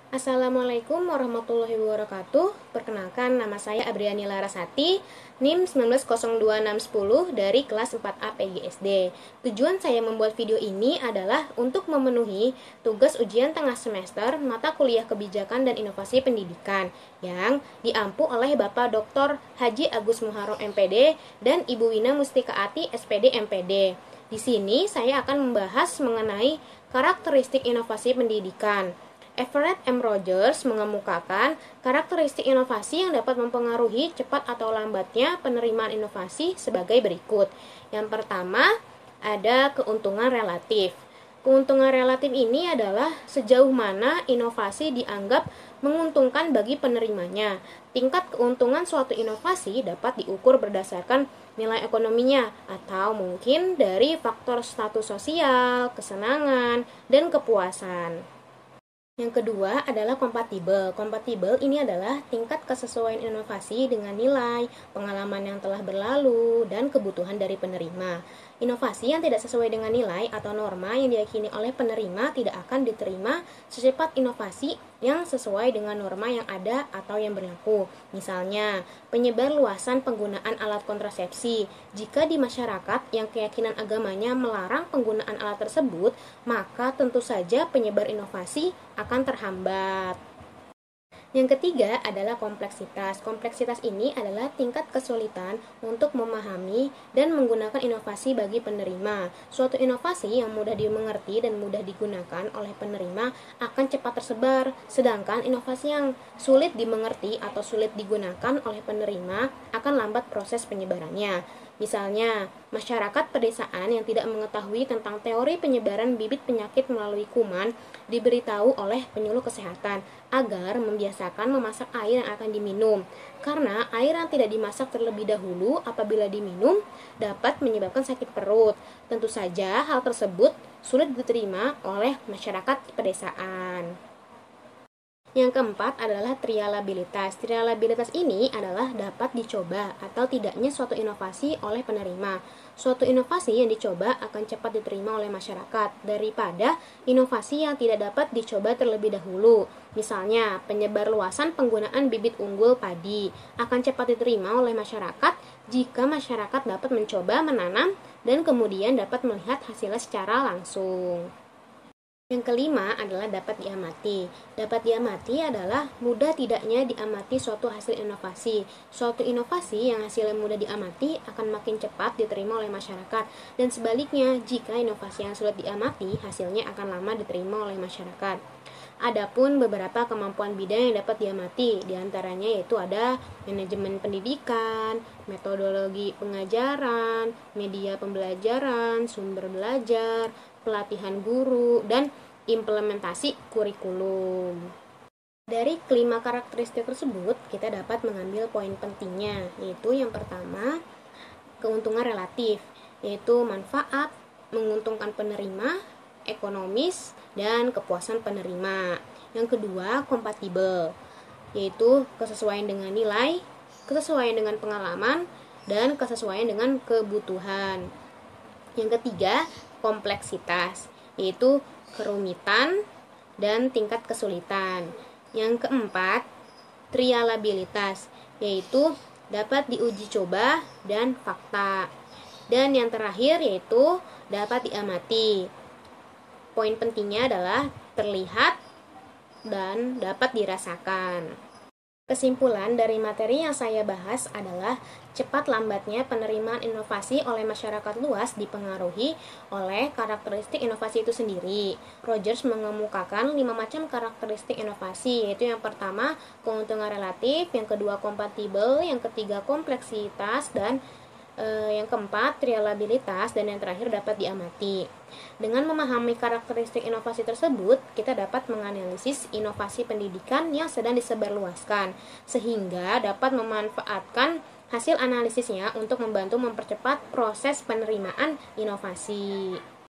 Assalamualaikum warahmatullahi wabarakatuh. Perkenalkan, nama saya Abriani Larasati, NIM 1902610 dari kelas 4A PGSD. Tujuan saya membuat video ini adalah untuk memenuhi tugas ujian tengah semester mata kuliah kebijakan dan inovasi pendidikan yang diampu oleh Bapak Dr. Haji Agus Muharram MPD dan Ibu Wina Mustika Ati SPD MPD. Di sini saya akan membahas mengenai karakteristik inovasi pendidikan. Everett M. Rogers mengemukakan karakteristik inovasi yang dapat mempengaruhi cepat atau lambatnya penerimaan inovasi sebagai berikut. Yang pertama, ada keuntungan relatif. Keuntungan relatif ini adalah sejauh mana inovasi dianggap menguntungkan bagi penerimanya. Tingkat keuntungan suatu inovasi dapat diukur berdasarkan nilai ekonominya atau mungkin dari faktor status sosial, kesenangan, dan kepuasan. Yang kedua adalah kompatibel. Kompatibel ini adalah tingkat kesesuaian inovasi dengan nilai, pengalaman yang telah berlalu, dan kebutuhan dari penerima. Inovasi yang tidak sesuai dengan nilai atau norma yang diyakini oleh penerima tidak akan diterima secepat inovasi yang sesuai dengan norma yang ada atau yang berlaku. Misalnya, penyebar luasan penggunaan alat kontrasepsi. Jika di masyarakat yang keyakinan agamanya melarang penggunaan alat tersebut, maka tentu saja penyebar inovasi akan terhambat. Yang ketiga adalah kompleksitas. Kompleksitas ini adalah tingkat kesulitan untuk memahami dan menggunakan inovasi bagi penerima. Suatu inovasi yang mudah dimengerti dan mudah digunakan oleh penerima akan cepat tersebar, sedangkan inovasi yang sulit dimengerti atau sulit digunakan oleh penerima akan lambat proses penyebarannya. Misalnya, masyarakat pedesaan yang tidak mengetahui tentang teori penyebaran bibit penyakit melalui kuman diberitahu oleh penyuluh kesehatan agar membiasakan memasak air yang akan diminum. Karena air yang tidak dimasak terlebih dahulu apabila diminum dapat menyebabkan sakit perut. Tentu saja hal tersebut sulit diterima oleh masyarakat pedesaan. Yang keempat adalah trialabilitas. Trialabilitas ini adalah dapat dicoba atau tidaknya suatu inovasi oleh penerima. Suatu inovasi yang dicoba akan cepat diterima oleh masyarakat daripada inovasi yang tidak dapat dicoba terlebih dahulu. Misalnya, penyebar luasan penggunaan bibit unggul padi akan cepat diterima oleh masyarakat jika masyarakat dapat mencoba menanam dan kemudian dapat melihat hasilnya secara langsung. Yang kelima adalah dapat diamati. Dapat diamati adalah mudah tidaknya diamati suatu hasil inovasi. Suatu inovasi yang hasilnya mudah diamati akan makin cepat diterima oleh masyarakat. Dan sebaliknya, jika inovasi yang sulit diamati, hasilnya akan lama diterima oleh masyarakat. Adapun beberapa kemampuan bidang yang dapat diamati, diantaranya yaitu ada manajemen pendidikan, metodologi pengajaran, media pembelajaran, sumber belajar, pelatihan guru, dan implementasi kurikulum. Dari kelima karakteristik tersebut, kita dapat mengambil poin pentingnya, yaitu yang pertama, keuntungan relatif, yaitu manfaat, menguntungkan penerima, ekonomis, dan kepuasan penerima. Yang kedua, kompatibel, yaitu kesesuaian dengan nilai, kesesuaian dengan pengalaman, dan kesesuaian dengan kebutuhan. Yang ketiga, kompleksitas, yaitu kerumitan dan tingkat kesulitan. Yang keempat, trialabilitas, yaitu dapat diuji coba dan fakta. Dan yang terakhir yaitu dapat diamati. Poin pentingnya adalah terlihat dan dapat dirasakan. Kesimpulan dari materi yang saya bahas adalah cepat lambatnya penerimaan inovasi oleh masyarakat luas dipengaruhi oleh karakteristik inovasi itu sendiri. Rogers mengemukakan 5 macam karakteristik inovasi, yaitu yang pertama keuntungan relatif, yang kedua kompatibel, yang ketiga kompleksitas, dan yang keempat trialabilitas, dan yang terakhir dapat diamati. Dengan memahami karakteristik inovasi tersebut, kita dapat menganalisis inovasi pendidikan yang sedang disebarluaskan, sehingga dapat memanfaatkan hasil analisisnya untuk membantu mempercepat proses penerimaan inovasi.